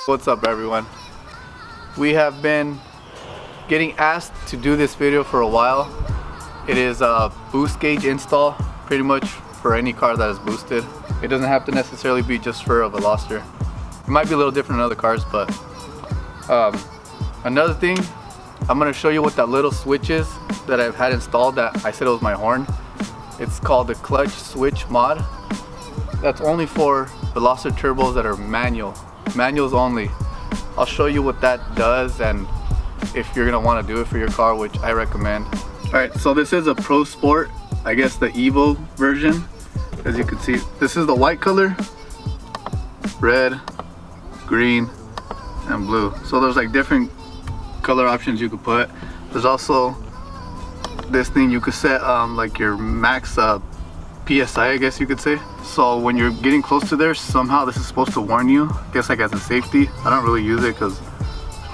What's up everyone? We have been getting asked to do this video for a while. It is a boost gauge install, pretty much for any car that is boosted. It doesn't have to necessarily be just for a Veloster. It might be a little different in other cars, but another thing, I'm going to show you what that little switch is that I've had installed that I said it was my horn. It's called the clutch switch mod. That's only for Veloster turbos that are manuals only. I'll show you what that does and if you're gonna want to do it for your car, which I recommend. Alright, so this is a Pro Sport, I guess the Evo version. As you can see, this is the white color, red, green, and blue. So there's like different color options you could put. There's also this thing you could set like your max PSI, I guess you could say. So when you're getting close to there, somehow this is supposed to warn you, I guess like as a safety. I don't really use it because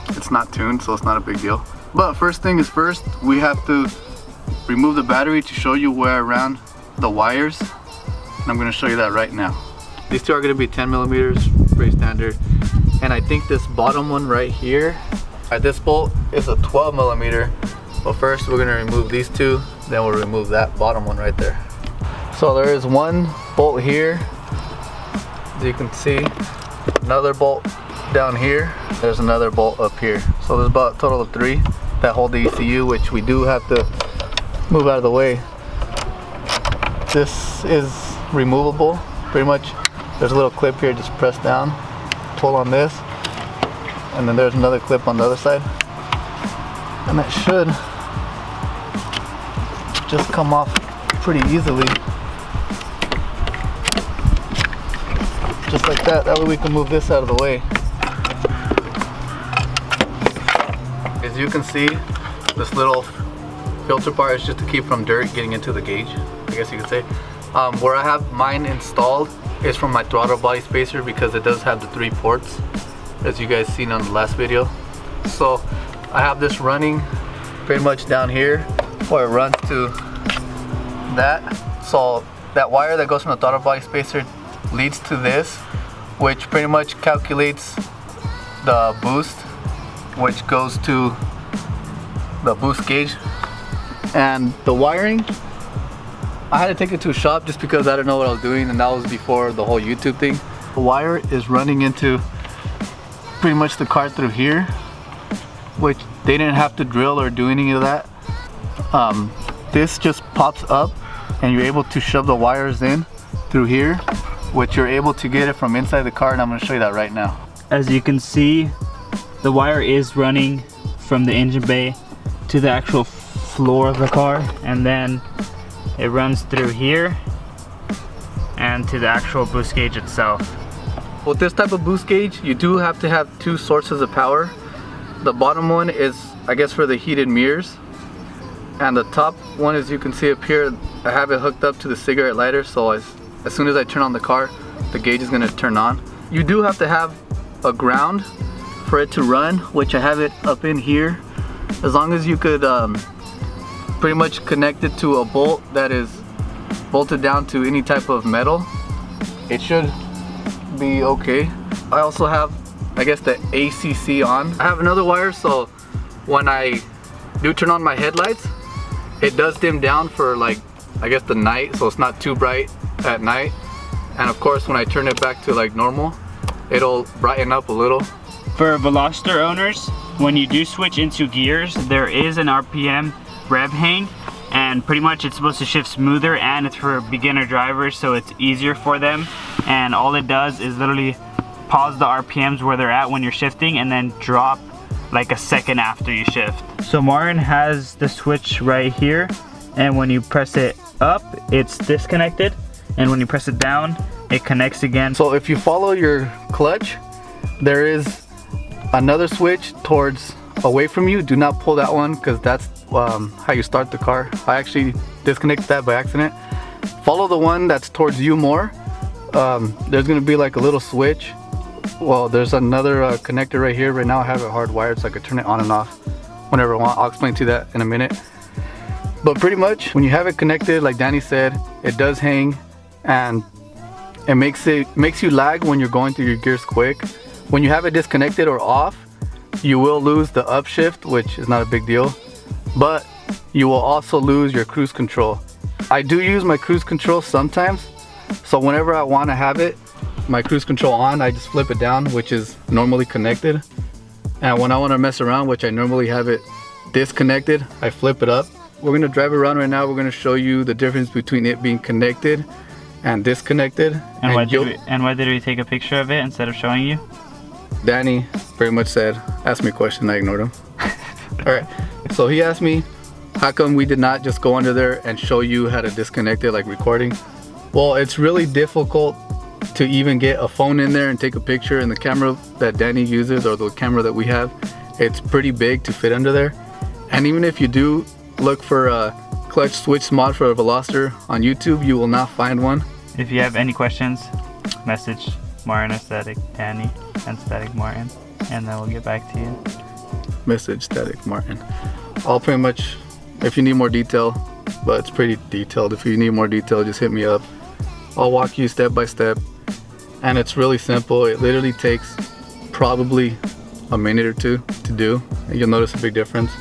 it's not tuned, so it's not a big deal. But first thing is first, we have to remove the battery to show you where I ran the wires. And I'm going to show you that right now. These two are going to be 10 millimeters, pretty standard. And I think this bottom one right here, this bolt is a 12 millimeter. But first we're going to remove these two, then we'll remove that bottom one right there. So there is one bolt here, as you can see, another bolt down here, there's another bolt up here. So there's about a total of 3 that hold the ECU, which we do have to move out of the way. This is removable, pretty much. There's a little clip here, just press down, pull on this, and then there's another clip on the other side. And that should just come off pretty easily. Just like that, that way we can move this out of the way. As you can see, this little filter part is just to keep from dirt getting into the gauge, I guess you could say. Where I have mine installed is from my throttle body spacer because it does have the 3 ports, as you guys seen on the last video. So I have this running pretty much down here where it runs to that. So that wire that goes from the throttle body spacer leads to this, which pretty much calculates the boost, which goes to the boost gauge. And the wiring, I had to take it to a shop just because I didn't know what I was doing, and that was before the whole YouTube thing. The wire is running into pretty much the car through here, which they didn't have to drill or do any of that. This just pops up and you're able to shove the wires in through here, which you're able to get it from inside the car, and I'm going to show you that right now. As you can see, the wire is running from the engine bay to the actual floor of the car, and then it runs through here and to the actual boost gauge itself. With this type of boost gauge, you do have to have 2 sources of power. The bottom one is, I guess, for the heated mirrors, and the top one, as you can see up here, I have it hooked up to the cigarette lighter, so as soon as I turn on the car, the gauge is going to turn on. You do have to have a ground for it to run, which I have it up in here. As long as you could pretty much connect it to a bolt that is bolted down to any type of metal, it should be okay. I also have, I guess, the ACC on. I have another wire, so when I do turn on my headlights, it does dim down for, like, I guess the night, so it's not too bright at night. And of course when I turn it back to like normal, it'll brighten up a little. For Veloster owners, when you do switch into gears, there is an RPM rev hang, and pretty much it's supposed to shift smoother, and it's for beginner drivers, so it's easier for them. And all it does is literally pause the RPMs where they're at when you're shifting, and then drop like a second after you shift. So Marin has the switch right here, and when you press it up, it's disconnected, and when you press it down, it connects again. So if you follow your clutch, there is another switch towards away from you. Do not pull that one, because that's how you start the car. I actually disconnected that by accident. Follow the one that's towards you more. There's gonna be like a little switch. Well, there's another connector right here. Right now I have it hardwired, so I could turn it on and off whenever I want. I'll explain to you that in a minute. But pretty much when you have it connected, like Danny said, it does hang, and it makes you lag when you're going through your gears quick. when you have it disconnected or off, you will lose the upshift, which is not a big deal, but you will also lose your cruise control. I do use my cruise control sometimes, so whenever I want to have it, my cruise control on, I just flip it down, which is normally connected. And when I want to mess around, which I normally have it disconnected, I flip it up. We're going to drive around right now. We're going to show you the difference between it being connected and disconnected. And why did we take a picture of it instead of showing you? Danny very much asked me a question, I ignored him. Alright, so he asked me, how come we did not just go under there and show you how to disconnect it like recording? Well, it's really difficult to even get a phone in there and take a picture, and the camera that Danny uses, or the camera that we have, it's pretty big to fit under there. And even if you do look for a clutch switch mod for a Veloster on YouTube, you will not find one. If you have any questions, message Martin or Static Danny and Static Martin, and then we'll get back to you. Message Static Martin. I'll pretty much, if you need more detail, but it's pretty detailed. If you need more detail, just hit me up. I'll walk you step by step, and it's really simple. It literally takes probably a minute or two to do, and you'll notice a big difference.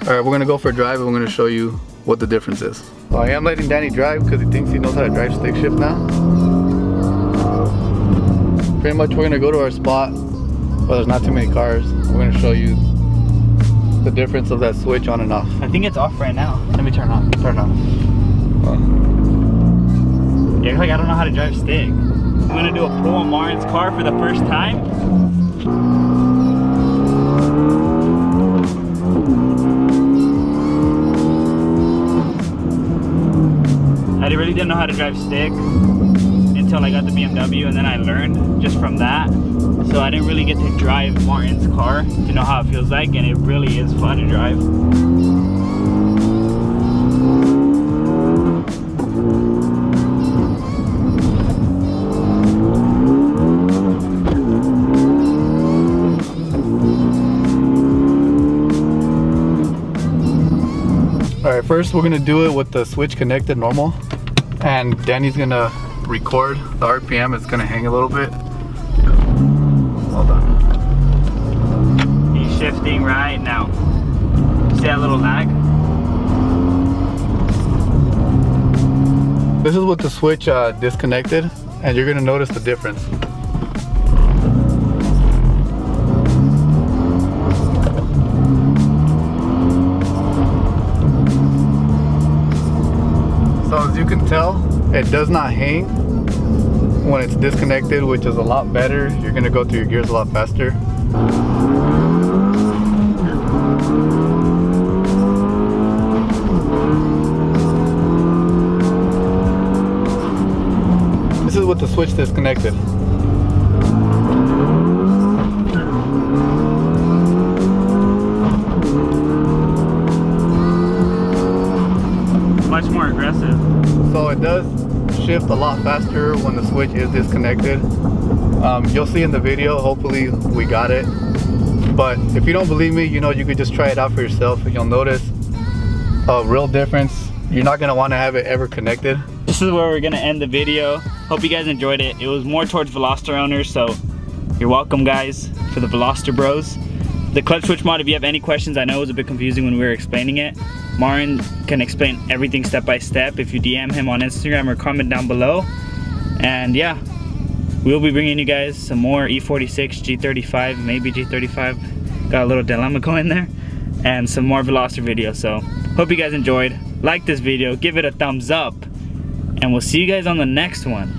All right, we're gonna go for a drive, and we're gonna show you what the difference is. So I am letting Danny drive because he thinks he knows how to drive stick shift now. Pretty much we're gonna go to our spot where there's not too many cars. We're gonna show you the difference of that switch on and off. I think it's off right now. Let me turn it on. Turn it on. Yeah, like I don't know how to drive stick. I'm gonna do a pull on Martin's car for the first time. I really didn't know how to drive stick until I got the BMW, and then I learned just from that. So I didn't really get to drive Martin's car to know how it feels like, and it really is fun to drive. Alright, first we're gonna do it with the switch connected normal, and Danny's gonna record the RPM. It's gonna hang a little bit. Hold on. He's shifting right now. See that little lag? This is with the switch disconnected, and you're gonna notice the difference. So as you can tell, it does not hang when it's disconnected, which is a lot better. You're gonna go through your gears a lot faster. This is with the switch disconnected. Much more aggressive. So it does shift a lot faster when the switch is disconnected. You'll see in the video, hopefully we got it. But if you don't believe me, you know, you could just try it out for yourself, and you'll notice a real difference. You're not gonna wanna have it ever connected. This is where we're gonna end the video. Hope you guys enjoyed it. It was more towards Veloster owners, so you're welcome guys for the Veloster bros. The clutch switch mod, if you have any questions, I know it was a bit confusing when we were explaining it. Martin can explain everything step by step if you DM him on Instagram or comment down below. And yeah, we'll be bringing you guys some more E46, G35, maybe G35. Got a little dilemma going there. And some more Veloster videos. So hope you guys enjoyed. Like this video, give it a thumbs up, and we'll see you guys on the next one.